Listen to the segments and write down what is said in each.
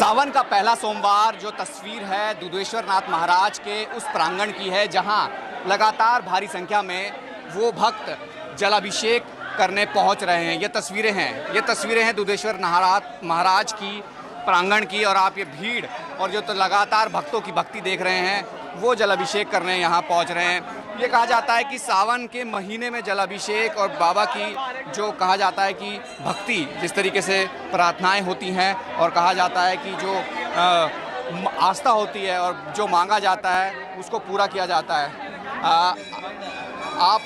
सावन का पहला सोमवार जो तस्वीर है दुधेश्वर नाथ महाराज के उस प्रांगण की है जहां लगातार भारी संख्या में वो भक्त जलाभिषेक करने पहुंच रहे हैं। ये तस्वीरें हैं दुधेश्वर महाराज की प्रांगण की, और आप ये भीड़ और जो तो लगातार भक्तों की भक्ति देख रहे हैं वो जलाभिषेक करने यहाँ पहुँच रहे हैं। ये कहा जाता है कि सावन के महीने में जलाभिषेक और बाबा की जो कहा जाता है कि भक्ति जिस तरीके से प्रार्थनाएं होती हैं और कहा जाता है कि जो आस्था होती है और जो मांगा जाता है उसको पूरा किया जाता है। आप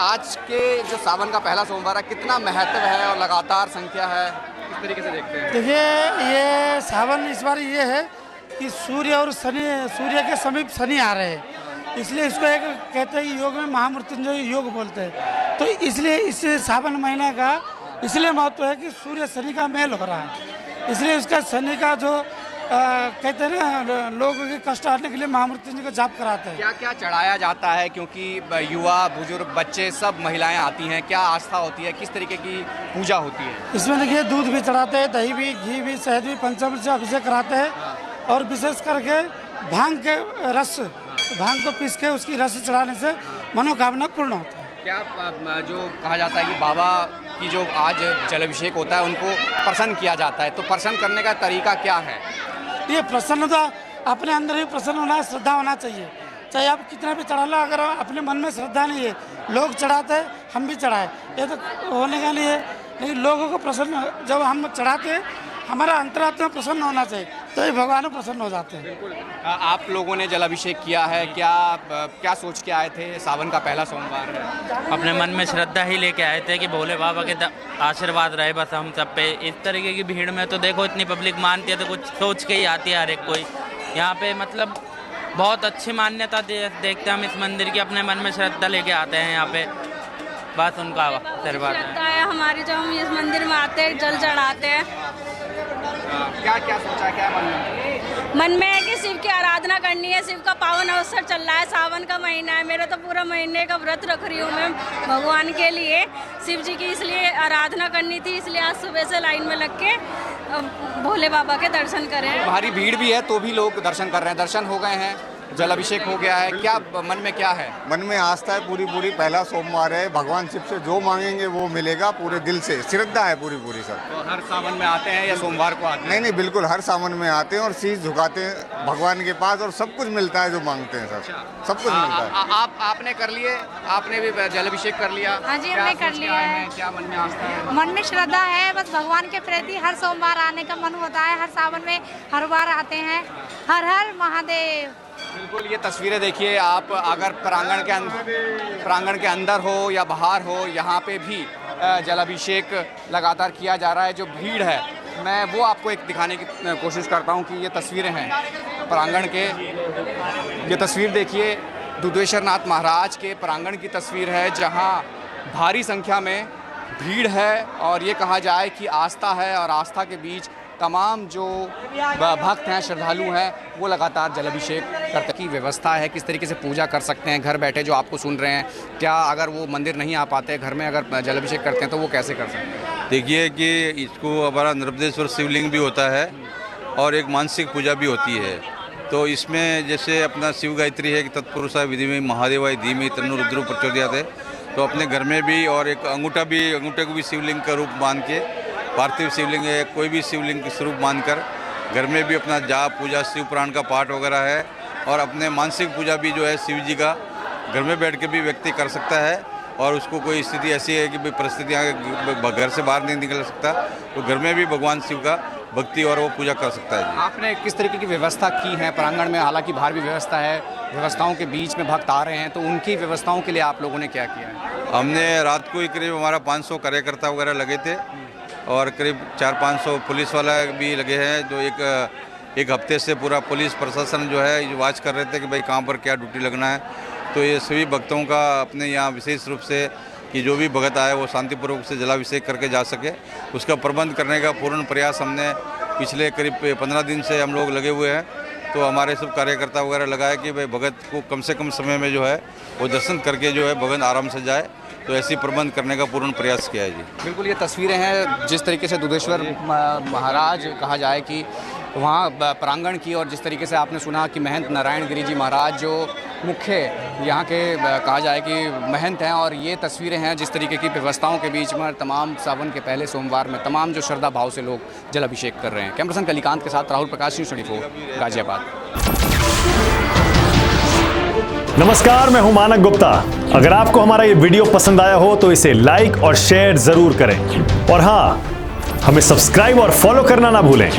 आज के जो सावन का पहला सोमवार है कितना महत्व है और लगातार संख्या है, किस तरीके से देखते हैं? देखिए, ये सावन इस बार ये है कि सूर्य के समीप शनि आ रहे हैं, इसलिए इसको एक कहते हैं योग में महामृत्युंजय योग बोलते हैं। तो इसलिए इस सावन महीने का इसलिए महत्व है कि सूर्य शनि का मेल हो रहा है, इसलिए उसका शनि का जो कहते हैं ना, लोगों के कष्ट हटने के लिए महामृत्युंजय का जाप कराते हैं। क्या क्या चढ़ाया जाता है, क्योंकि युवा बुजुर्ग बच्चे सब महिलाएं आती हैं, क्या आस्था होती है, किस तरीके की पूजा होती है? इसमें देखिए दूध भी चढ़ाते हैं, दही भी, घी भी, शहद भी, पंचामृत से अभिषेक कराते हैं, और विशेष करके भांग के रस, भांग को पीस के उसकी रस चढ़ाने से मनोकामना पूर्ण होता है। क्या जो कहा जाता है कि बाबा की जो आज जलाभिषेक होता है उनको प्रसन्न किया जाता है, तो प्रसन्न करने का तरीका क्या है? ये प्रसन्नता अपने अंदर ही प्रसन्न होना, श्रद्धा होना चाहिए। चाहे आप कितना भी चढ़ा लो, अगर अपने मन में श्रद्धा नहीं है, लोग चढ़ाते हैं हम भी चढ़ाए, ये तो होने का नहीं है। लेकिन लोगों को प्रसन्न, जब हम चढ़ाते हैं हमारा अंतरात्मा प्रसन्न होना चाहिए, तो ये भगवान प्रसन्न हो जाते हैं। बिल्कुल। आप लोगों ने जलाभिषेक किया है, क्या सोच के आए थे? सावन का पहला सोमवार है, अपने मन में श्रद्धा ही लेके आए थे कि भोले बाबा के आशीर्वाद रहे बस हम सब पे। इस तरीके की भीड़ में तो देखो इतनी पब्लिक मानती है तो कुछ सोच के ही आती है हर एक कोई यहाँ पे। मतलब बहुत अच्छी मान्यता देखते हैं हम इस मंदिर की, अपने मन में श्रद्धा लेके आते हैं यहाँ पे, बस उनका आशीर्वाद है हमारी। जब हम इस मंदिर में आते हैं, जल चढ़ाते हैं, क्या सोचा, क्या मन में है कि शिव की आराधना करनी है। शिव का पावन अवसर चल रहा है, सावन का महीना है, मेरा तो पूरा महीने का व्रत रख रही हूँ मैं भगवान के लिए, शिव जी की इसलिए आराधना करनी थी, इसलिए आज सुबह से लाइन में लग के भोले बाबा के दर्शन करें। भारी भीड़ भी है तो भी लोग दर्शन कर रहे हैं, दर्शन हो गए हैं, जलाभिषेक हो गया है, क्या मन में क्या है? मन में आस्था है पूरी, पहला सोमवार है, भगवान शिव से जो मांगेंगे वो मिलेगा, पूरे दिल से श्रद्धा है पूरी सर। तो हर सावन में आते हैं या सोमवार को आते हैं? नहीं, बिल्कुल हर सावन में आते हैं और शीश झुकाते हैं भगवान के पास, और सब कुछ मिलता है जो मांगते हैं सर। सब कुछ मिलता है। आपने कर लिए, आपने भी जलाभिषेक कर लिया? हाँ जी, हमने कर लिया है। क्या मन में आस्था है? मन में श्रद्धा है, बस भगवान के प्रति हर सोमवार आने का मन होता है, हर सावन में हर बार आते हैं। हर हर महादेव। बिल्कुल, ये तस्वीरें देखिए आप, अगर प्रांगण के अंदर हो या बाहर हो, यहाँ पे भी जलाभिषेक लगातार किया जा रहा है। जो भीड़ है मैं वो आपको एक दिखाने की कोशिश करता हूँ कि ये तस्वीरें हैं प्रांगण के। ये तस्वीर देखिए दुधेश्वर नाथ महाराज के प्रांगण की तस्वीर है, जहाँ भारी संख्या में भीड़ है, और ये कहा जाए कि आस्था है, और आस्था के बीच तमाम जो भक्त हैं, श्रद्धालु हैं, वो लगातार जलाभिषेक करते की व्यवस्था है। किस तरीके से पूजा कर सकते हैं घर बैठे जो आपको सुन रहे हैं? क्या अगर वो मंदिर नहीं आ पाते, घर में अगर जलाभिषेक करते हैं तो वो कैसे कर सकते हैं? देखिए कि इसको हमारा नर्मदेश्वर शिवलिंग भी होता है और एक मानसिक पूजा भी होती है। तो इसमें जैसे अपना शिव गायत्री है कि तत्पुरुषाय विधिमहि महादेवाय धीमहि तन्नो रुद्रो प्रचोदयात् है, तो अपने घर में भी, और एक अंगूठे को भी शिवलिंग का रूप मान के, पार्थिव शिवलिंग है, कोई भी शिवलिंग के स्वरूप मानकर घर में भी अपना जाप पूजा, शिव पुराण का पाठ वगैरह है, और अपने मानसिक पूजा भी जो है शिव जी का घर में बैठ के भी व्यक्ति कर सकता है। और उसको कोई स्थिति ऐसी है कि भाई परिस्थितियाँ घर से बाहर नहीं निकल सकता, तो घर में भी भगवान शिव का भक्ति और वो पूजा कर सकता है। आपने किस तरीके की व्यवस्था की है प्रांगण में? हालांकि बाहर भी व्यवस्था है, व्यवस्थाओं के बीच में भक्त आ रहे हैं, तो उनकी व्यवस्थाओं के लिए आप लोगों ने क्या किया है? हमने रात को ही करीब हमारा 500 कार्यकर्ता वगैरह लगे थे, और करीब 400-500 पुलिस वाला भी लगे हैं, जो एक हफ्ते से पूरा पुलिस प्रशासन जो है जो वाच कर रहे थे कि भाई कहाँ पर क्या ड्यूटी लगना है। तो ये सभी भक्तों का अपने यहाँ विशेष रूप से कि जो भी भगत आए वो शांतिपूर्वक से जलाभिषेक करके जा सके, उसका प्रबंध करने का पूर्ण प्रयास हमने पिछले करीब 15 दिन से हम लोग लगे हुए हैं। तो हमारे सब कार्यकर्ता वगैरह लगाए कि भाई भगत को कम से कम समय में जो है वो दर्शन करके जो है भगत आराम से जाए, तो ऐसी प्रबंध करने का पूर्ण प्रयास किया है जी। बिल्कुल, ये तस्वीरें हैं जिस तरीके से दुधेश्वर महाराज कहा जाए कि वहाँ प्रांगण की, और जिस तरीके से आपने सुना कि महंत नारायण गिरी जी महाराज जो मुख्य यहाँ के कहा जाए कि महंत हैं, और ये तस्वीरें हैं जिस तरीके की व्यवस्थाओं के बीच में तमाम सावन के पहले सोमवार में तमाम जो श्रद्धा भाव से लोग जल अभिषेक कर रहे हैं। कैमरा पर्सन कलिकांत के साथ राहुल प्रकाश, न्यूज़ 24 गाजियाबाद। नमस्कार, मैं हूं मानक गुप्ता। अगर आपको हमारा ये वीडियो पसंद आया हो तो इसे लाइक और शेयर जरूर करें, और हाँ, हमें सब्सक्राइब और फॉलो करना ना भूलें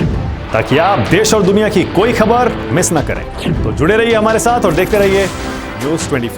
ताकि आप देश और दुनिया की कोई खबर मिस ना करें। तो जुड़े रहिए हमारे साथ और देखते रहिए न्यूज़ 24।